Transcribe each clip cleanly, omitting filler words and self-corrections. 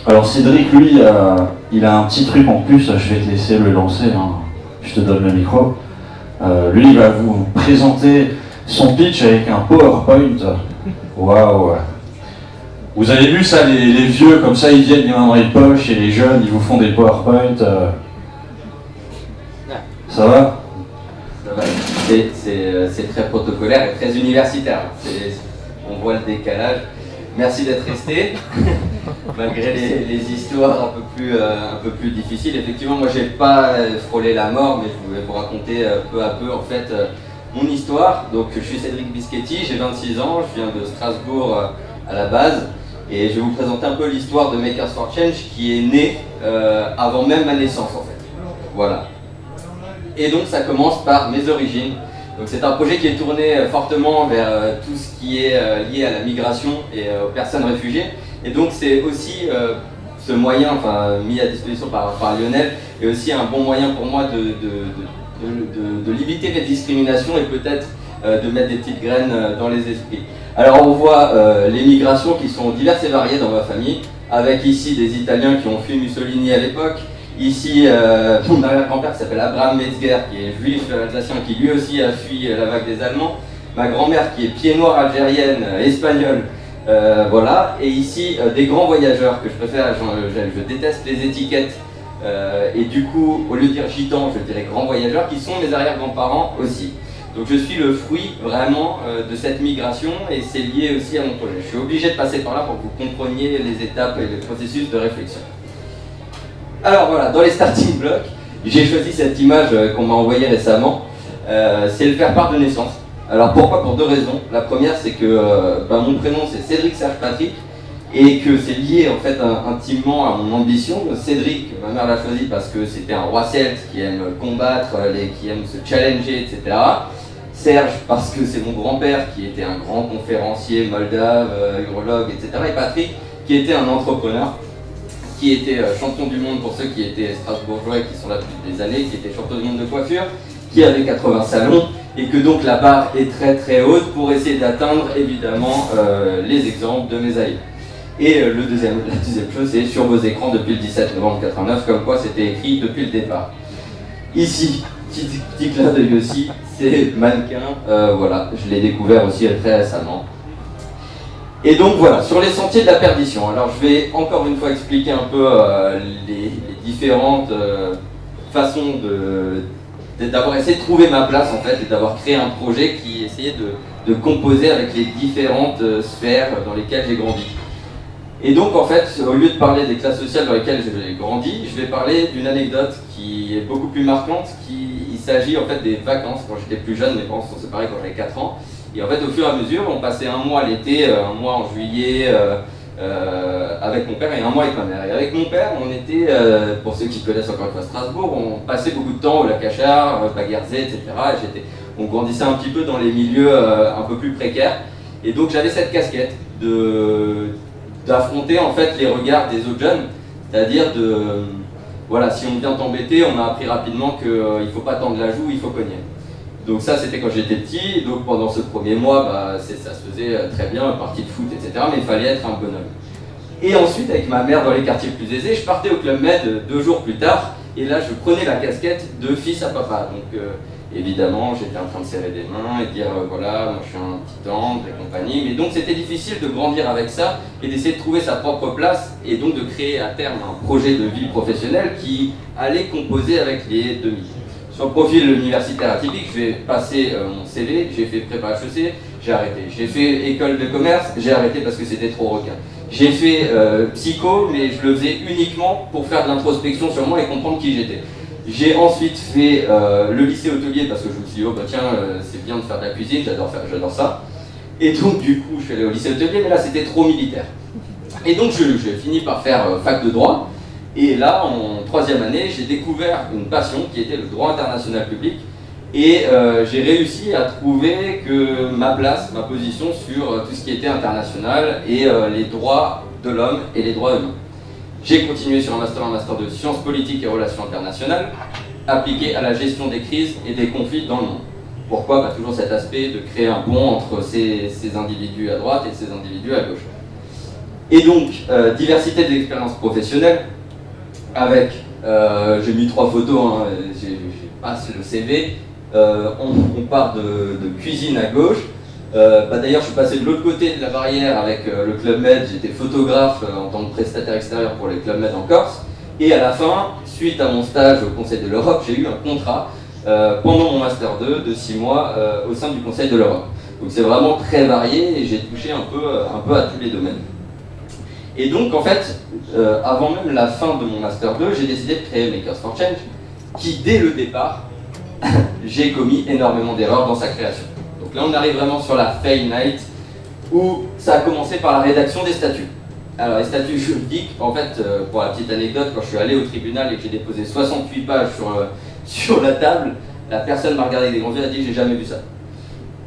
Alors Cédric, lui, il a un petit truc en plus, je vais te laisser le lancer, hein. Je te donne le micro. Lui, il va vous présenter son pitch avec un PowerPoint. Waouh! Vous avez vu ça, les vieux, comme ça, ils viennent les mains dans les poches, et les jeunes, ils vous font des PowerPoint. Ça va? Ça va. C'est très protocolaire et très universitaire. On voit le décalage. Merci d'être resté, malgré les histoires un peu plus difficiles. Effectivement, moi, j'ai pas frôlé la mort, mais je voulais vous raconter peu à peu, en fait, mon histoire. Donc, je suis Cédric Bischetti, j'ai 26 ans, je viens de Strasbourg à la base. Et je vais vous présenter un peu l'histoire de Makers for Change qui est née avant même ma naissance en fait. Voilà. Et donc ça commence par mes origines. Donc c'est un projet qui est tourné fortement vers tout ce qui est lié à la migration et aux personnes réfugiées. Et donc c'est aussi ce moyen, enfin mis à disposition par Lionel, est aussi un bon moyen pour moi de limiter les discriminations et peut-être de mettre des petites graines dans les esprits. Alors on voit les migrations qui sont diverses et variées dans ma famille, avec ici des Italiens qui ont fui Mussolini à l'époque, ici mon arrière-grand-père qui s'appelle Abraham Metzger, qui est juif alsacien, qui lui aussi a fui la vague des Allemands, ma grand-mère qui est pied noir algérienne, espagnole, voilà, et ici des grands voyageurs que je préfère, je déteste les étiquettes, et du coup au lieu de dire gitan, je dirais grands voyageurs, qui sont mes arrière-grands-parents aussi. Donc je suis le fruit vraiment de cette migration et c'est lié aussi à mon projet. Je suis obligé de passer par là pour que vous compreniez les étapes et le processus de réflexion. Alors voilà, dans les starting blocks, j'ai choisi cette image qu'on m'a envoyée récemment. C'est le faire-part de naissance. Alors pourquoi? Pour deux raisons. La première, c'est que mon prénom c'est Cédric Serge Patrick et que c'est lié en fait intimement à mon ambition. Cédric, ma mère l'a choisi parce que c'était un roi celte qui aime combattre, qui aime se challenger, etc. Serge parce que c'est mon grand-père qui était un grand conférencier moldave, urologue, etc. Et Patrick qui était un entrepreneur, qui était champion du monde pour ceux qui étaient strasbourgeois et qui sont là depuis des années, qui était champion du monde de coiffure, qui avait 80 salons et que donc la barre est très très haute pour essayer d'atteindre évidemment les exemples de mes aïeux. Et la deuxième chose, c'est sur vos écrans depuis le 17 novembre 89, comme quoi c'était écrit depuis le départ. Ici, petit clin d'œil aussi, c'est mannequin, voilà, je l'ai découvert aussi très récemment. Et donc voilà, sur les sentiers de la perdition, alors je vais encore une fois expliquer un peu les différentes façons d'avoir essayé de trouver ma place en fait, et d'avoir créé un projet qui essayait de composer avec les différentes sphères dans lesquelles j'ai grandi. Et donc en fait, au lieu de parler des classes sociales dans lesquelles j'ai grandi, je vais parler d'une anecdote qui est beaucoup plus marquante, il s'agit en fait des vacances. Quand j'étais plus jeune, mes parents se sont séparés quand j'avais 4 ans. Et en fait, au fur et à mesure, on passait un mois l'été, un mois en juillet avec mon père et un mois avec ma mère. Et avec mon père, on était, pour ceux qui connaissent encore une fois Strasbourg, on passait beaucoup de temps au lac Achard, Baguerzé, etc. Et on grandissait un petit peu dans les milieux un peu plus précaires. Et donc j'avais cette casquette d'affronter en fait les regards des autres jeunes, c'est-à-dire voilà, si on vient t'embêter, on a appris rapidement qu'il ne faut pas tendre la joue, il faut cogner. Donc ça c'était quand j'étais petit, donc pendant ce premier mois, ça se faisait très bien, partie de foot, etc. Mais il fallait être un bonhomme. Et ensuite avec ma mère dans les quartiers plus aisés, je partais au Club Med 2 jours plus tard, et là je prenais la casquette de fils à papa. Donc évidemment j'étais en train de serrer des mains et de dire voilà, moi je suis un petit tendre et compagnie. Mais donc c'était difficile de grandir avec ça et d'essayer de trouver sa propre place et donc de créer à terme un projet de vie professionnelle qui allait composer avec les demi. Sur le profil universitaire atypique, je vais passer mon CV, j'ai fait prépa HEC, j'ai arrêté. J'ai fait école de commerce, j'ai arrêté parce que c'était trop requin. J'ai fait psycho, mais je le faisais uniquement pour faire de l'introspection sur moi et comprendre qui j'étais. J'ai ensuite fait le lycée hôtelier parce que je me suis dit, oh bah tiens, c'est bien de faire de la cuisine, j'adore ça. Et donc du coup, je suis allé au lycée hôtelier, mais là c'était trop militaire. Et donc j'ai fini par faire fac de droit. Et là, en 3e année, j'ai découvert une passion qui était le droit international public. Et j'ai réussi à trouver que ma place, ma position sur tout ce qui était international et les droits de l'homme et les droits humains. J'ai continué sur un master de sciences politiques et relations internationales, appliqué à la gestion des crises et des conflits dans le monde. Pourquoi? Toujours cet aspect de créer un pont entre ces individus à droite et ces individus à gauche. Et donc, diversité des expériences professionnelles, avec, j'ai mis 3 photos, hein, j'ai passe le CV, on part de cuisine à gauche. D'ailleurs, je suis passé de l'autre côté de la barrière avec le Club Med, j'étais photographe en tant que prestataire extérieur pour les Club Med en Corse. Et à la fin, suite à mon stage au Conseil de l'Europe, j'ai eu un contrat pendant mon Master 2 de 6 mois au sein du Conseil de l'Europe. Donc c'est vraiment très varié et j'ai touché un peu à tous les domaines. Et donc en fait, avant même la fin de mon Master 2, j'ai décidé de créer Makers for Change, qui dès le départ, j'ai commis énormément d'erreurs dans sa création. Donc là on arrive vraiment sur la fail night, où ça a commencé par la rédaction des statuts. Alors les statuts juridiques, en fait, pour la petite anecdote, quand je suis allé au tribunal et que j'ai déposé 68 pages sur la table, la personne m'a regardé avec des grands yeux et a dit « j'ai jamais vu ça ».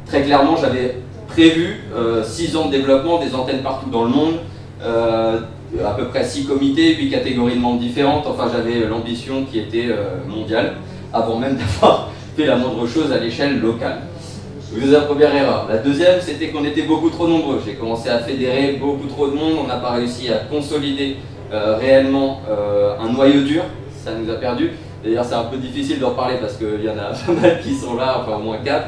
Très clairement, j'avais prévu 6 ans de développement, des antennes partout dans le monde, à peu près 6 comités, 8 catégories de membres différentes, enfin j'avais l'ambition qui était mondiale, avant même d'avoir fait la moindre chose à l'échelle locale. Donc c'est la première erreur. La deuxième, c'était qu'on était beaucoup trop nombreux. J'ai commencé à fédérer beaucoup trop de monde, on n'a pas réussi à consolider réellement un noyau dur, ça nous a perdu. D'ailleurs c'est un peu difficile d'en parler parce qu'il y en a pas mal qui sont là, enfin au moins 4.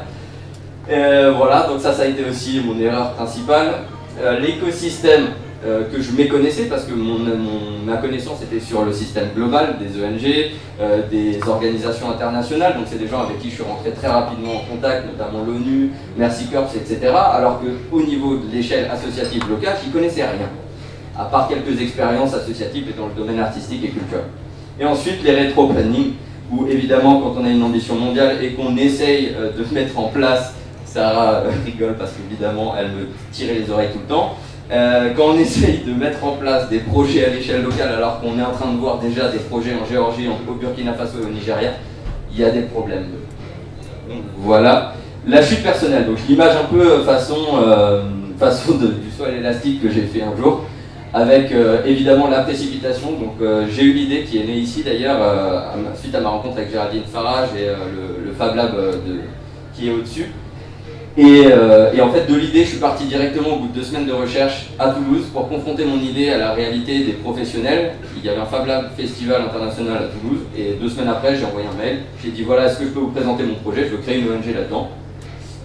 Voilà, donc ça a été aussi mon erreur principale. L'écosystème que je méconnaissais, parce que ma connaissance était sur le système global des ONG, des organisations internationales, donc c'est des gens avec qui je suis rentré très rapidement en contact, notamment l'ONU, Mercy Corps, etc. Alors qu'au niveau de l'échelle associative locale, je n'y connaissais rien, à part quelques expériences associatives dans le domaine artistique et culturel. Et ensuite les rétro-planning, où évidemment quand on a une ambition mondiale et qu'on essaye de mettre en place, Sarah rigole parce qu'évidemment elle me tirait les oreilles tout le temps, quand on essaye de mettre en place des projets à l'échelle locale alors qu'on est en train de voir déjà des projets en Géorgie, au Burkina Faso et au Nigeria, il y a des problèmes. Donc voilà. La chute personnelle, donc l'image un peu façon du saut à l'élastique que j'ai fait un jour, avec évidemment la précipitation. Donc j'ai eu l'idée qui est née ici d'ailleurs, suite à ma rencontre avec Géraldine Farage et le Fab Lab qui est au-dessus. Et en fait, de l'idée, je suis parti directement au bout de 2 semaines de recherche à Toulouse pour confronter mon idée à la réalité des professionnels. Il y avait un Fab Lab Festival international à Toulouse et 2 semaines après, j'ai envoyé un mail. J'ai dit voilà, est-ce que je peux vous présenter mon projet? Je veux créer une ONG là-dedans.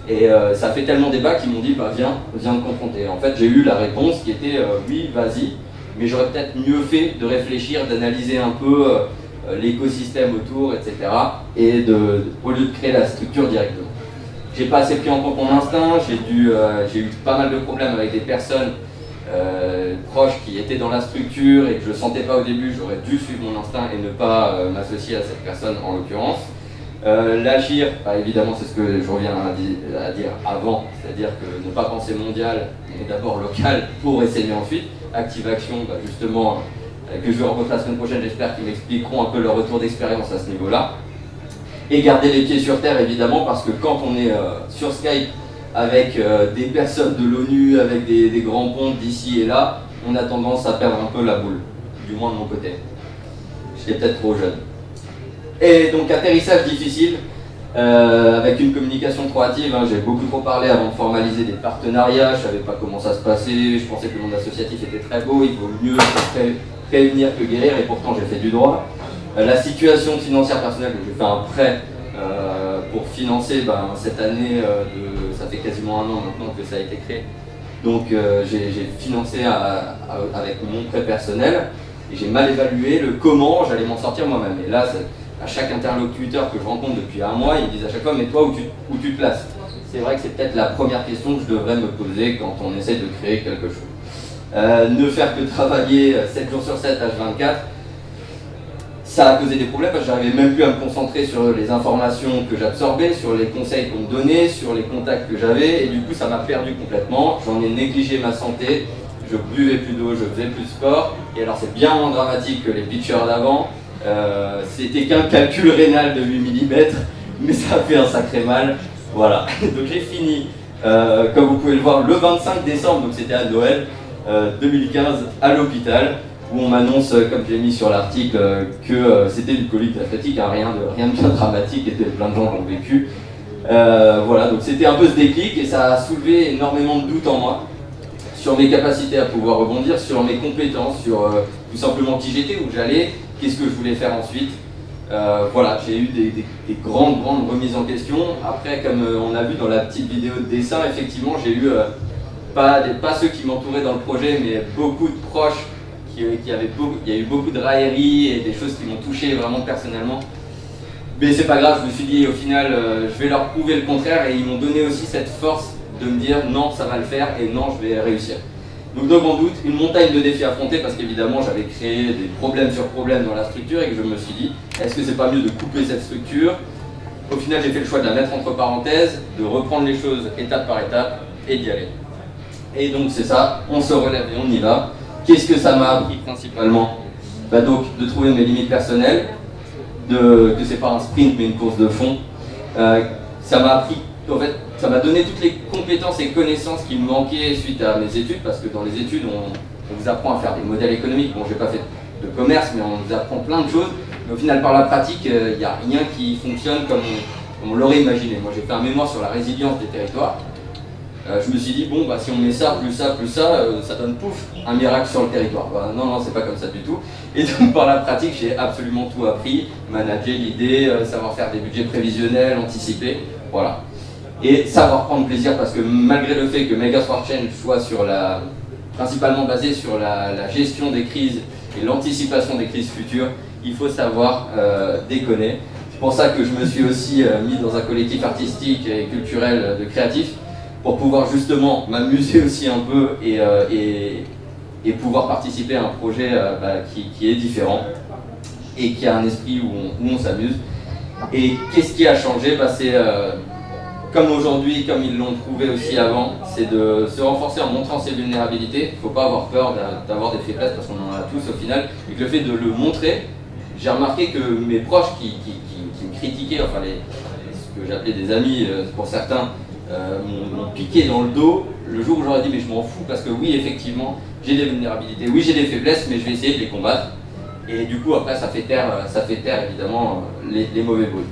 Et ça a fait tellement débat qu'ils m'ont dit bah viens te confronter. En fait, j'ai eu la réponse qui était oui, vas-y, mais j'aurais peut-être mieux fait de réfléchir, d'analyser un peu l'écosystème autour, etc. Et au lieu de créer la structure directement. J'ai pas assez pris en compte mon instinct, j'ai eu pas mal de problèmes avec des personnes proches qui étaient dans la structure et que je sentais pas au début. J'aurais dû suivre mon instinct et ne pas m'associer à cette personne en l'occurrence. L'agir, bah, évidemment c'est ce que je reviens à dire avant, c'est-à-dire que ne pas penser mondial, mais d'abord local pour essayer ensuite. Active Action, bah, justement, que je vais rencontrer la semaine prochaine, j'espère qu'ils m'expliqueront un peu leur retour d'expérience à ce niveau-là. Et garder les pieds sur terre évidemment, parce que quand on est sur Skype avec des personnes de l'ONU, avec des grands pontes d'ici et là, on a tendance à perdre un peu la boule, du moins de mon côté. J'étais peut-être trop jeune. Et donc atterrissage difficile, avec une communication trop hâtive, hein. J'ai beaucoup trop parlé avant de formaliser des partenariats, je ne savais pas comment ça se passait, je pensais que le monde associatif était très beau, il vaut mieux prévenir que guérir, et pourtant j'ai fait du droit. La situation financière personnelle, j'ai fait un prêt pour financer cette année, ça fait quasiment 1 an maintenant que ça a été créé. Donc j'ai financé avec mon prêt personnel et j'ai mal évalué le comment j'allais m'en sortir moi-même. Et là, à chaque interlocuteur que je rencontre depuis 1 mois, ils me disent à chaque fois, mais toi où tu te places? C'est vrai que c'est peut-être la première question que je devrais me poser quand on essaie de créer quelque chose. Ne faire que travailler 7 jours sur 7, H24, ça a causé des problèmes parce que j'arrivais même plus à me concentrer sur les informations que j'absorbais, sur les conseils qu'on me donnait, sur les contacts que j'avais, et du coup ça m'a perdu complètement. J'en ai négligé ma santé, je buvais plus d'eau, je faisais plus de sport, et alors c'est bien moins dramatique que les pitchers d'avant. C'était qu'un calcul rénal de 8 mm, mais ça a fait un sacré mal. Voilà, donc j'ai fini, comme vous pouvez le voir, le 25 décembre, donc c'était à Noël 2015, à l'hôpital, où on m'annonce, comme j'ai mis sur l'article, que c'était une colite athlétique, hein, rien de bien dramatique, et plein de gens l'ont vécu. Voilà, donc c'était un peu ce déclic, et ça a soulevé énormément de doutes en moi sur mes capacités à pouvoir rebondir, sur mes compétences, sur tout simplement qui j'étais, où j'allais, qu'est-ce que je voulais faire ensuite. Voilà, j'ai eu des grandes remises en question. Après, comme on a vu dans la petite vidéo de dessin, effectivement, j'ai eu pas ceux qui m'entouraient dans le projet, mais beaucoup de proches il y a eu beaucoup de railleries et des choses qui m'ont touché vraiment personnellement. Mais c'est pas grave, je me suis dit au final, je vais leur prouver le contraire, et ils m'ont donné aussi cette force de me dire non, ça va le faire et non, je vais réussir. Donc dans mon doute, une montagne de défis à affronter, parce qu'évidemment j'avais créé des problèmes sur problèmes dans la structure et que je me suis dit, est-ce que c'est pas mieux de couper cette structure? Au final, j'ai fait le choix de la mettre entre parenthèses, de reprendre les choses étape par étape et d'y aller. Et donc c'est ça, on se relève et on y va. Qu'est-ce que ça m'a appris principalement? Donc de trouver mes limites personnelles, que c'est pas un sprint mais une course de fond. Ça m'a appris, en fait, ça m'a donné toutes les compétences et connaissances qui me manquaient suite à mes études, parce que dans les études, on vous apprend à faire des modèles économiques. Bon, j'ai pas fait de commerce, mais on vous apprend plein de choses. Mais au final, par la pratique, il n'y a rien qui fonctionne comme on l'aurait imaginé. Moi, j'ai fait un mémoire sur la résilience des territoires. Je me suis dit, bon, bah, si on met ça, plus ça, plus ça, ça donne pouf, un miracle sur le territoire. Bah, non, c'est pas comme ça du tout. Et donc, par la pratique, j'ai absolument tout appris. Manager l'idée, savoir faire des budgets prévisionnels, anticiper, voilà. Et savoir prendre plaisir, parce que malgré le fait que Makers for Change soit principalement basé sur la gestion des crises et l'anticipation des crises futures, il faut savoir déconner. C'est pour ça que je me suis aussi mis dans un collectif artistique et culturel de créatifs, pour pouvoir justement m'amuser aussi un peu et pouvoir participer à un projet qui est différent et qui a un esprit où on s'amuse. Et qu'est-ce qui a changé? C'est comme aujourd'hui, comme ils l'ont prouvé aussi avant, c'est de se renforcer en montrant ses vulnérabilités. Il ne faut pas avoir peur d'avoir des faiblesses, parce qu'on en a tous au final, et que le fait de le montrer, j'ai remarqué que mes proches qui me critiquaient, enfin ce que j'appelais des amis pour certains, m'ont piqué dans le dos le jour où j'aurais dit mais je m'en fous, parce que oui, effectivement j'ai des vulnérabilités, oui j'ai des faiblesses, mais je vais essayer de les combattre. Et du coup après ça fait taire évidemment les mauvais bruits.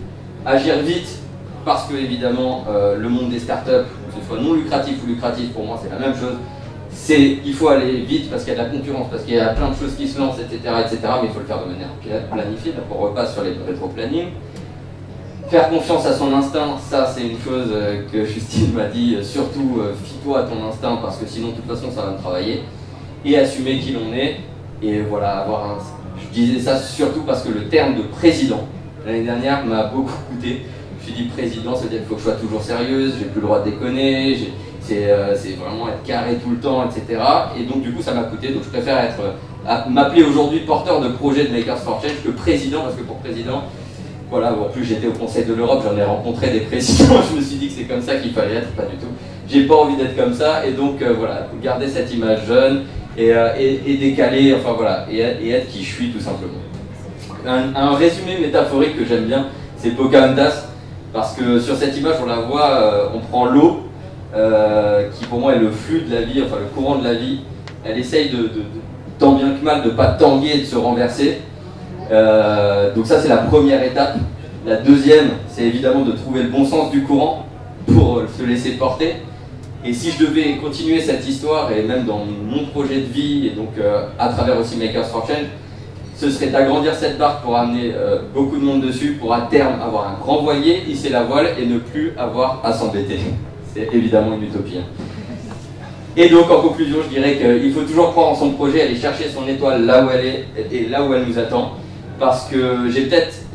Agir vite, parce que évidemment le monde des startups, que ce soit non lucratif ou lucratif, pour moi c'est la même chose. Il faut aller vite parce qu'il y a de la concurrence, parce qu'il y a plein de choses qui se lancent, etc. mais il faut le faire de manière planifiée. Donc on repasse sur les rétro-planning. Faire confiance à son instinct, ça c'est une chose que Justine m'a dit, surtout fie-toi à ton instinct, parce que sinon de toute façon ça va me travailler. Et assumer qui l'on est, et voilà, je disais ça surtout parce que le terme de président, l'année dernière, m'a beaucoup coûté. Je me suis dit président, ça veut dire qu'il faut que je sois toujours sérieuse, j'ai plus le droit de déconner, c'est vraiment être carré tout le temps, etc. Et donc du coup ça m'a coûté, donc je préfère m'appeler aujourd'hui porteur de projet de Makers for Change que président, parce que pour président, voilà, en plus j'étais au Conseil de l'Europe, j'en ai rencontré des présidents, je me suis dit que c'est comme ça qu'il fallait être, pas du tout. J'ai pas envie d'être comme ça, et donc voilà, garder cette image jeune et décalée, enfin voilà, et être qui je suis tout simplement. Un résumé métaphorique que j'aime bien, c'est Pocahontas, parce que sur cette image on la voit, on prend l'eau, qui pour moi est le flux de la vie, enfin le courant de la vie, elle essaye tant bien que mal de ne pas tanguer et de se renverser. Donc ça c'est la première étape. La deuxième, c'est évidemment de trouver le bon sens du courant pour se laisser porter. Et si je devais continuer cette histoire, et même dans mon projet de vie, et donc à travers aussi Makers for Change, ce serait d'agrandir cette barque pour amener beaucoup de monde dessus, pour à terme avoir un grand voilier, hisser la voile et ne plus avoir à s'embêter. C'est évidemment une utopie. Et donc en conclusion, je dirais qu'il faut toujours croire en son projet, aller chercher son étoile là où elle est et là où elle nous attend. Parce que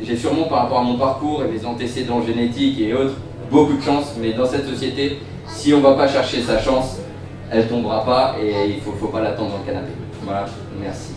j'ai sûrement par rapport à mon parcours et mes antécédents génétiques et autres, beaucoup de chance, mais dans cette société, si on ne va pas chercher sa chance, elle ne tombera pas et il ne faut pas l'attendre dans le canapé. Voilà, merci.